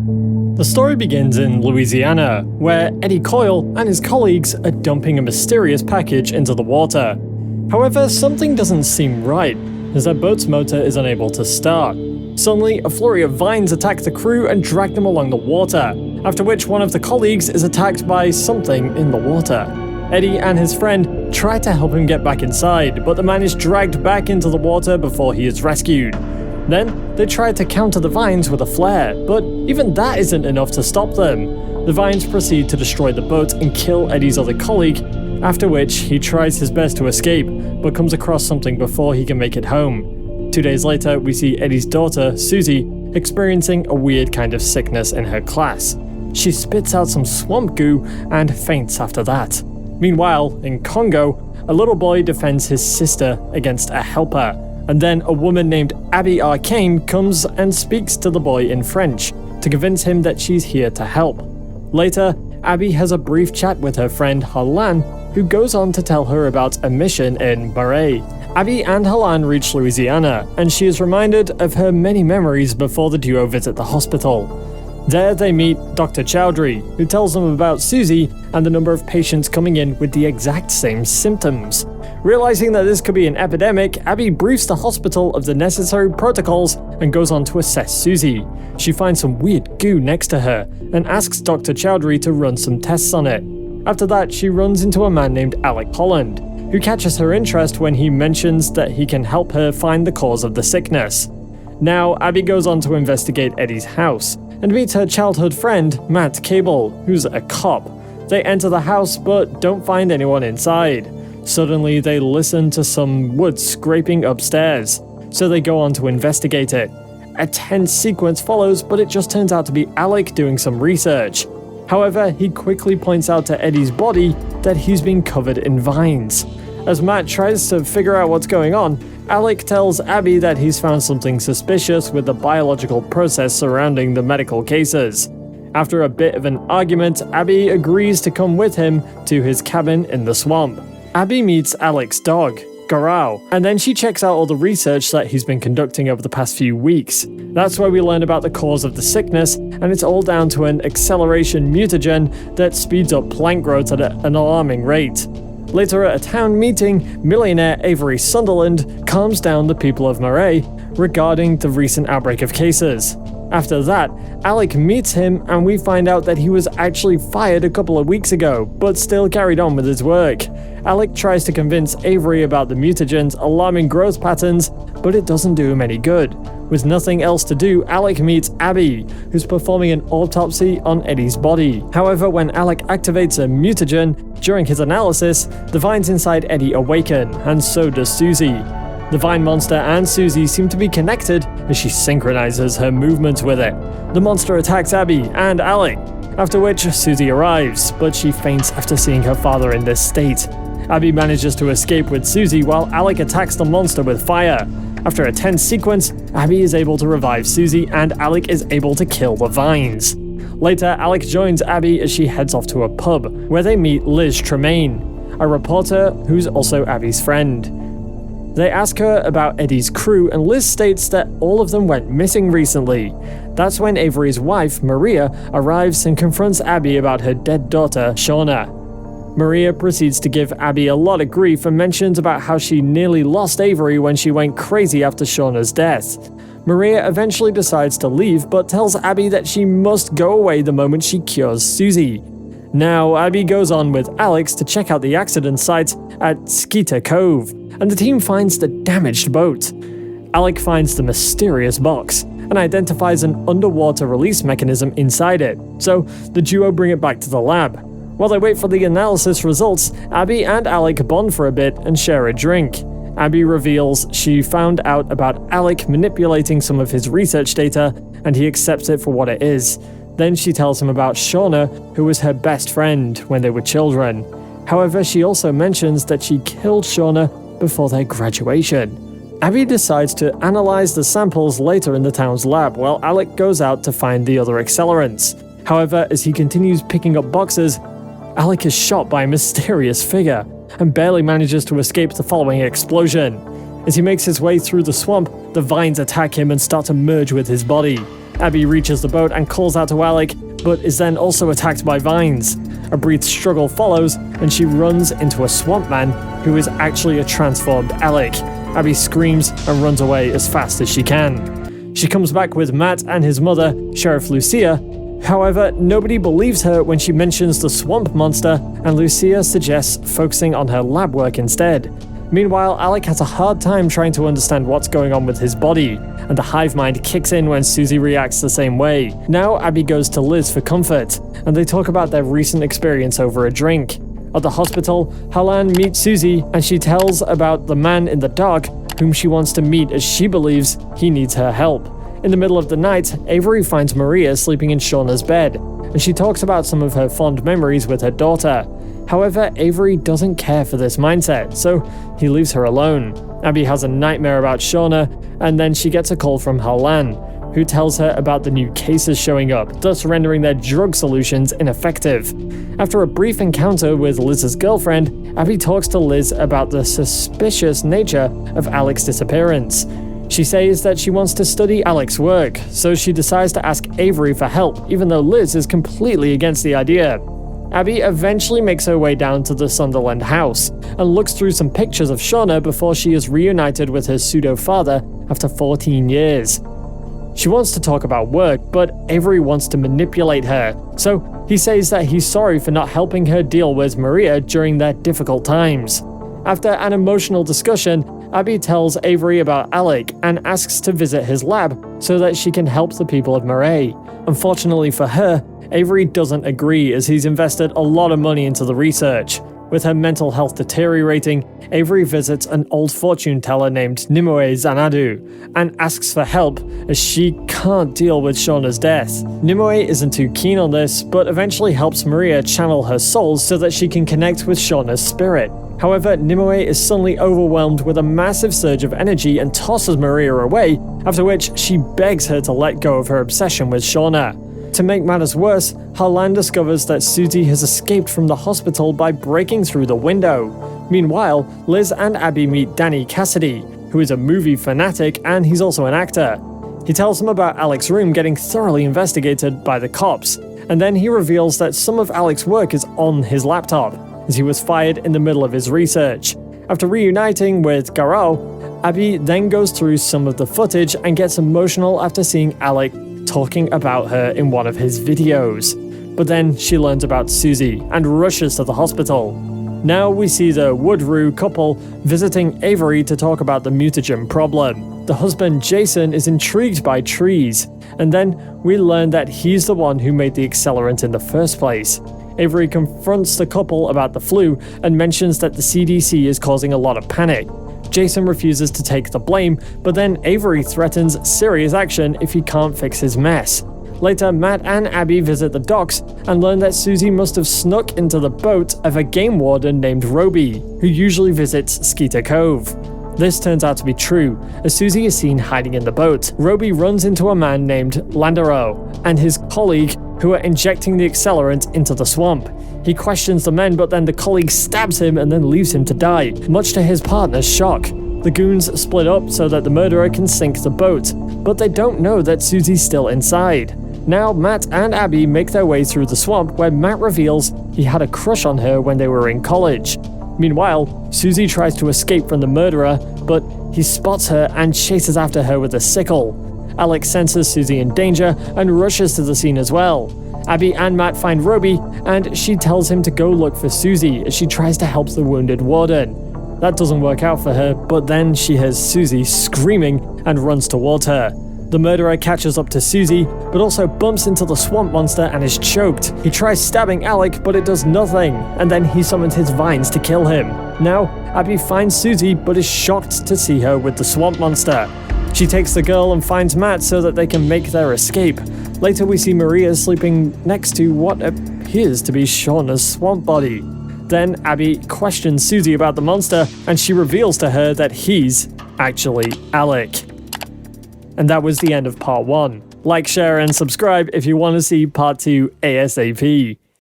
The story begins in Louisiana, where Eddie Coyle and his colleagues are dumping a mysterious package into the water. However, something doesn't seem right, as their boat's motor is unable to start. Suddenly, a flurry of vines attack the crew and drag them along the water, after which one of the colleagues is attacked by something in the water. Eddie and his friend try to help him get back inside, but the man is dragged back into the water before he is rescued. Then, they try to counter the vines with a flare, but even that isn't enough to stop them. The vines proceed to destroy the boat and kill Eddie's other colleague, after which he tries his best to escape, but comes across something before he can make it home. 2 days later, we see Eddie's daughter, Susie, experiencing a weird kind of sickness in her class. She spits out some swamp goo and faints after that. Meanwhile, in Congo, a little boy defends his sister against a helper, and then a woman named Abby Arcane comes and speaks to the boy in French to convince him that she's here to help. Later, Abby has a brief chat with her friend Halan, who goes on to tell her about a mission in Marais. Abby and Halan reach Louisiana, and she is reminded of her many memories before the duo visit the hospital. There they meet Dr. Chowdhury, who tells them about Susie and the number of patients coming in with the exact same symptoms. Realizing that this could be an epidemic, Abby briefs the hospital of the necessary protocols and goes on to assess Susie. She finds some weird goo next to her and asks Dr. Chowdhury to run some tests on it. After that, she runs into a man named Alec Holland, who catches her interest when he mentions that he can help her find the cause of the sickness. Now, Abby goes on to investigate Eddie's house and meets her childhood friend, Matt Cable, who's a cop. They enter the house but don't find anyone inside. Suddenly, they listen to some wood scraping upstairs, so they go on to investigate it. A tense sequence follows, but it just turns out to be Alec doing some research. However, he quickly points out to Eddie's body that he's been covered in vines. As Matt tries to figure out what's going on, Alec tells Abby that he's found something suspicious with the biological process surrounding the medical cases. After a bit of an argument, Abby agrees to come with him to his cabin in the swamp. Abby meets Alec's dog, Garau, and then she checks out all the research that he's been conducting over the past few weeks. That's where we learn about the cause of the sickness, and it's all down to an acceleration mutagen that speeds up plant growth at an alarming rate. Later at a town meeting, millionaire Avery Sunderland calms down the people of Marais regarding the recent outbreak of cases. After that, Alec meets him and we find out that he was actually fired a couple of weeks ago, but still carried on with his work. Alec tries to convince Avery about the mutagen's alarming growth patterns, but it doesn't do him any good. With nothing else to do, Alec meets Abby, who's performing an autopsy on Eddie's body. However, when Alec activates a mutagen during his analysis, the vines inside Eddie awaken, and so does Susie. The vine monster and Susie seem to be connected as she synchronizes her movements with it. The monster attacks Abby and Alec, after which Susie arrives, but she faints after seeing her father in this state. Abby manages to escape with Susie while Alec attacks the monster with fire. After a tense sequence, Abby is able to revive Susie and Alec is able to kill the vines. Later, Alec joins Abby as she heads off to a pub, where they meet Liz Tremaine, a reporter who's also Abby's friend. They ask her about Eddie's crew and Liz states that all of them went missing recently. That's when Avery's wife, Maria, arrives and confronts Abby about her dead daughter, Shauna. Maria proceeds to give Abby a lot of grief and mentions about how she nearly lost Avery when she went crazy after Shauna's death. Maria eventually decides to leave but tells Abby that she must go away the moment she cures Susie. Now, Abby goes on with Alex to check out the accident site at Skeeter Cove, and the team finds the damaged boat. Alec finds the mysterious box and identifies an underwater release mechanism inside it, so the duo bring it back to the lab. While they wait for the analysis results, Abby and Alec bond for a bit and share a drink. Abby reveals she found out about Alec manipulating some of his research data, and he accepts it for what it is. Then she tells him about Shauna, who was her best friend when they were children. However, she also mentions that she killed Shauna before their graduation. Abby decides to analyze the samples later in the town's lab, while Alec goes out to find the other accelerants. However, as he continues picking up boxes, Alec is shot by a mysterious figure and barely manages to escape the following explosion. As he makes his way through the swamp, the vines attack him and start to merge with his body. Abby reaches the boat and calls out to Alec, but is then also attacked by vines. A brief struggle follows, and she runs into a swamp man who is actually a transformed Alec. Abby screams and runs away as fast as she can. She comes back with Matt and his mother, Sheriff Lucia. However, nobody believes her when she mentions the swamp monster, and Lucia suggests focusing on her lab work instead. Meanwhile, Alec has a hard time trying to understand what's going on with his body, and the hive mind kicks in when Susie reacts the same way. Now Abby goes to Liz for comfort, and they talk about their recent experience over a drink. At the hospital, Halan meets Susie, and she tells about the man in the dark whom she wants to meet as she believes he needs her help. In the middle of the night, Avery finds Maria sleeping in Shauna's bed, and she talks about some of her fond memories with her daughter. However, Avery doesn't care for this mindset, so he leaves her alone. Abby has a nightmare about Shauna, and then she gets a call from Halan, who tells her about the new cases showing up, thus rendering their drug solutions ineffective. After a brief encounter with Liz's girlfriend, Abby talks to Liz about the suspicious nature of Alec's disappearance. She says that she wants to study Alec's work, so she decides to ask Avery for help, even though Liz is completely against the idea. Abby eventually makes her way down to the Sunderland house, and looks through some pictures of Shauna before she is reunited with her pseudo-father after 14 years. She wants to talk about work, but Avery wants to manipulate her, so he says that he's sorry for not helping her deal with Maria during their difficult times. After an emotional discussion, Abby tells Avery about Alec and asks to visit his lab so that she can help the people of Murray. Unfortunately for her, Avery doesn't agree as he's invested a lot of money into the research. With her mental health deteriorating, Avery visits an old fortune teller named Nimue Xanadu and asks for help as she can't deal with Shauna's death. Nimue isn't too keen on this, but eventually helps Maria channel her soul so that she can connect with Shauna's spirit. However, Nimue is suddenly overwhelmed with a massive surge of energy and tosses Maria away, after which she begs her to let go of her obsession with Shauna. To make matters worse, Halan discovers that Susie has escaped from the hospital by breaking through the window. Meanwhile, Liz and Abby meet Danny Cassidy, who is a movie fanatic and he's also an actor. He tells them about Alec's room getting thoroughly investigated by the cops, and then he reveals that some of Alec's work is on his laptop, as he was fired in the middle of his research. After reuniting with Garou, Abby then goes through some of the footage and gets emotional after seeing Alec talking about her in one of his videos. But then she learns about Susie and rushes to the hospital. Now we see the Woodrue couple visiting Avery to talk about the mutagen problem. The husband Jason is intrigued by trees, and then we learn that he's the one who made the accelerant in the first place. Avery confronts the couple about the flu and mentions that the CDC is causing a lot of panic. Jason refuses to take the blame, but then Avery threatens serious action if he can't fix his mess. Later, Matt and Abby visit the docks and learn that Susie must have snuck into the boat of a game warden named Roby, who usually visits Skeeter Cove. This turns out to be true, as Susie is seen hiding in the boat. Roby runs into a man named Landero and his colleague who are injecting the accelerant into the swamp. He questions the men, but then the colleague stabs him and then leaves him to die, much to his partner's shock. The goons split up so that the murderer can sink the boat, but they don't know that Susie's still inside. Now Matt and Abby make their way through the swamp, where Matt reveals he had a crush on her when they were in college. Meanwhile, Susie tries to escape from the murderer, but he spots her and chases after her with a sickle. Alex senses Susie in danger and rushes to the scene as well. Abby and Matt find Roby, and she tells him to go look for Susie as she tries to help the wounded warden. That doesn't work out for her, but then she hears Susie screaming and runs towards her. The murderer catches up to Susie, but also bumps into the swamp monster and is choked. He tries stabbing Alec, but it does nothing, and then he summons his vines to kill him. Now, Abby finds Susie, but is shocked to see her with the swamp monster. She takes the girl and finds Matt so that they can make their escape. Later we see Maria sleeping next to what appears to be Shauna's swamp body. Then Abby questions Susie about the monster, and she reveals to her that he's actually Alec. And that was the end of part 1. Like, share, and subscribe if you want to see part 2 ASAP.